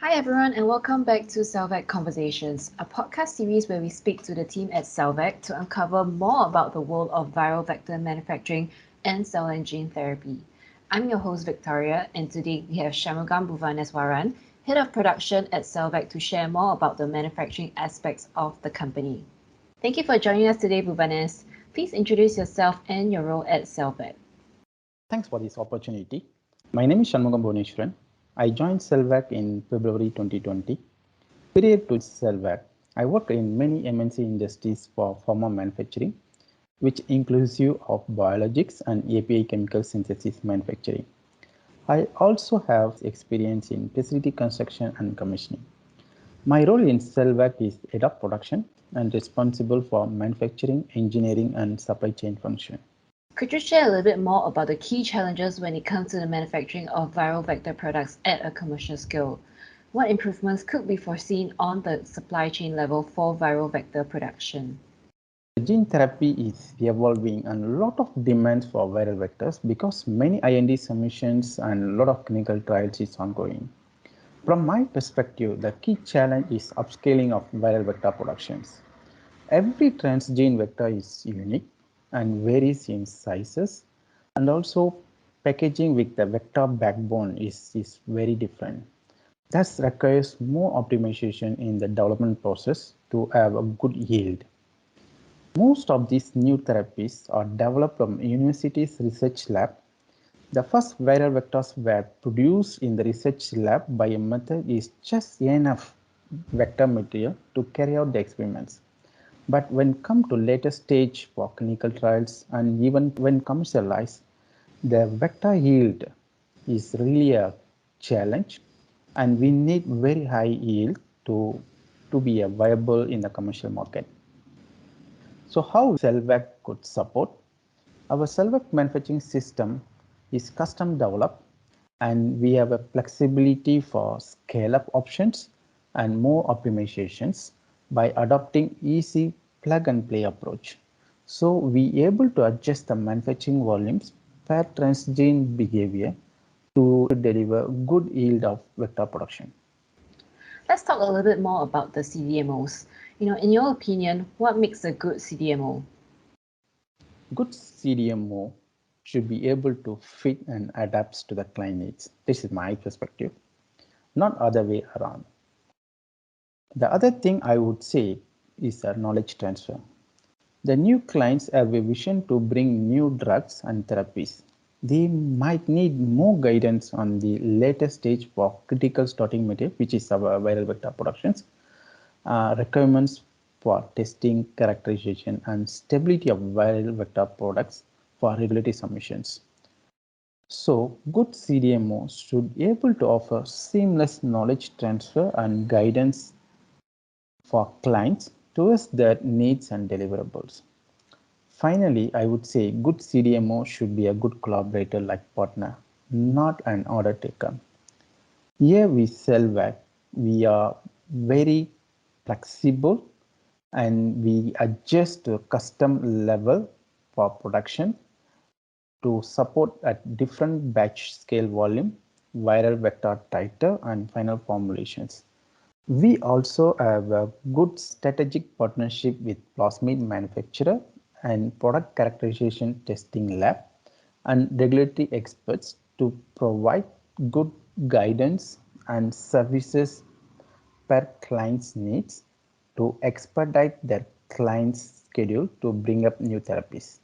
Hi everyone and welcome back to CellVec Conversations, a podcast series where we speak to the team at CellVec to uncover more about the world of viral vector manufacturing and cell and gene therapy. I'm your host Victoria, and today we have Shanmugam Buvaneswaran, Head of Production at CellVec, to share more about the manufacturing aspects of the company. Thank you for joining us today, Buvanes. Please introduce yourself and your role at CellVec. Thanks for this opportunity. My name is Shanmugam Buvaneswaran. I joined CellVec in February 2020. Prior to CellVec, I worked in many MNC industries for pharma manufacturing, which inclusive of biologics and API chemical synthesis manufacturing. I also have experience in facility construction and commissioning. My role in CellVec is head of production and responsible for manufacturing, engineering, and supply chain function. Could you share a little bit more about the key challenges when it comes to the manufacturing of viral vector products at a commercial scale? What improvements could be foreseen on the supply chain level for viral vector production? Gene therapy is evolving and a lot of demands for viral vectors because many IND submissions and a lot of clinical trials is ongoing. From my perspective, the key challenge is upscaling of viral vector productions. Every transgene vector is unique and varies in sizes, and also packaging with the vector backbone is very different. This requires more optimization in the development process to have a good yield. Most of these new therapies are developed from universities' research lab. The first viral vectors were produced in the research lab by a method is just enough vector material to carry out the experiments. But when come to later stage for clinical trials and even when commercialized, the vector yield is really a challenge, and we need very high yield to be viable in the commercial market. So how CellVec could support? Our CellVec manufacturing system is custom developed, and we have a flexibility for scale-up options and more optimizations by adopting easy plug-and-play approach. So we able to adjust the manufacturing volumes per transgene behavior to deliver good yield of vector production. Let's talk a little bit more about the CDMOs. In your opinion, what makes a good CDMO? Good CDMO should be able to fit and adapt to the client needs. This is my perspective, not other way around. The other thing I would say is a knowledge transfer. The new clients have a vision to bring new drugs and therapies. They might need more guidance on the later stage for critical starting material, which is our viral vector productions, requirements for testing, characterization, and stability of viral vector products for regulatory submissions. So, good CDMO should be able to offer seamless knowledge transfer and guidance for clients towards their needs and deliverables. Finally, I would say good CDMO should be a good collaborator like partner, not an order taker. Here we CellVec, we are very flexible and we adjust to custom level for production to support at different batch scale volume, viral vector titer, and final formulations. We also have a good strategic partnership with plasmid manufacturer and product characterization testing lab and regulatory experts to provide good guidance and services per client's needs to expedite their client's schedule to bring up new therapies.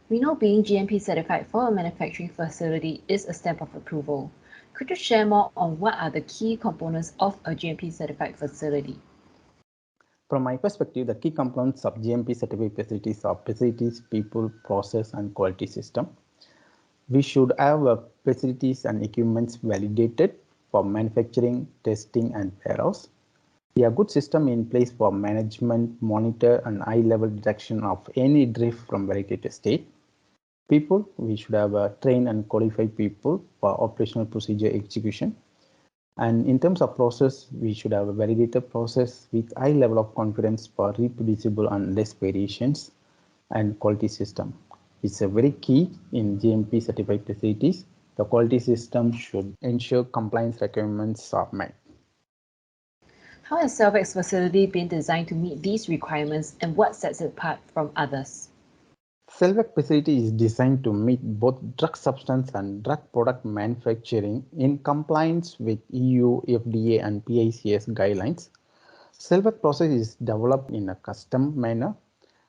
We know being GMP certified for a manufacturing facility is a stamp of approval. Could you share more on what are the key components of a GMP certified facility? From my perspective, the key components of GMP certified facilities are facilities, people, process, and quality system. We should have facilities and equipments validated for manufacturing, testing, and warehouse. We have good system in place for management, monitor, and high-level detection of any drift from validated state. People, we should have trained and qualified people for operational procedure execution. And in terms of process, we should have a validated process with high level of confidence for reproducible and less variations, and quality system. It's a very key in GMP certified facilities. The quality system should ensure compliance requirements are met. How has CellVec's facility been designed to meet these requirements and what sets it apart from others? CellVec facility is designed to meet both drug substance and drug product manufacturing in compliance with EU, FDA, and PICS guidelines. CellVec process is developed in a custom manner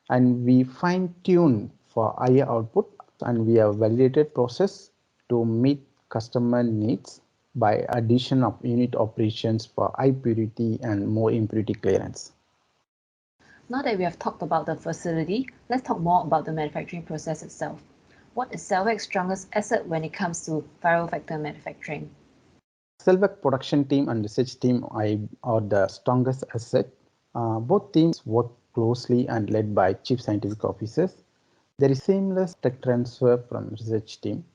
and we fine tune for higher output and we have validated process to meet customer needs by addition of unit operations for high purity and more impurity clearance. Now that we have talked about the facility, let's talk more about the manufacturing process itself. What is CellVec's strongest asset when it comes to viral vector manufacturing? CellVec production team and research team are the strongest asset. Both teams work closely and led by chief scientific officers. There is seamless tech transfer from research team.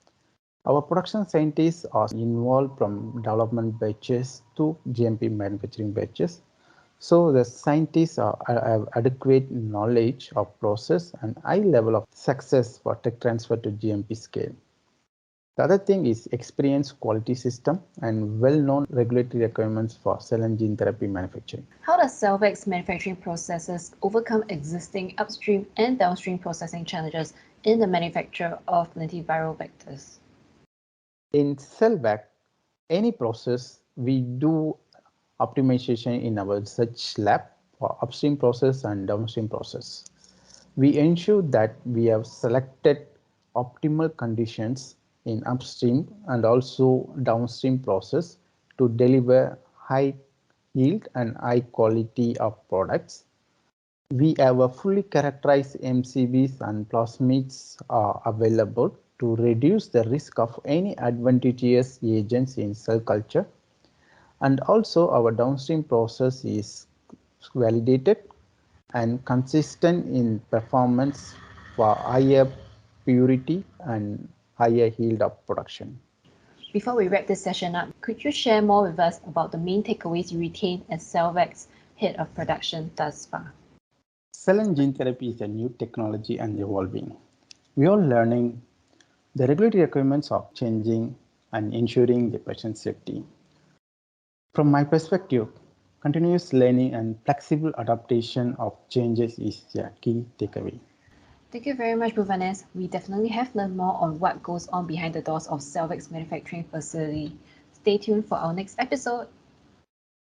Our production scientists are involved from development batches to GMP manufacturing batches. So the scientists have adequate knowledge of process and high level of success for tech transfer to GMP scale. The other thing is experienced quality system and well-known regulatory requirements for cell and gene therapy manufacturing. How does CellVec's manufacturing processes overcome existing upstream and downstream processing challenges in the manufacture of lentiviral vectors? In CellVec, any process we do optimization in our research lab for upstream process and downstream process. We ensure that we have selected optimal conditions in upstream and also downstream process to deliver high yield and high quality of products. We have a fully characterized MCBs and plasmids are available to reduce the risk of any advantageous agents in cell culture. And also our downstream process is validated and consistent in performance for higher purity and higher yield of production. Before we wrap this session up, could you share more with us about the main takeaways you retain as CellVec's head of production thus far? Cell and gene therapy is a new technology and evolving. We are learning the regulatory requirements are changing and ensuring the patient safety. From my perspective, continuous learning and flexible adaptation of changes is a key takeaway. Thank you very much, Buvanes. We definitely have learned more on what goes on behind the doors of CellVec's manufacturing facility. Stay tuned for our next episode.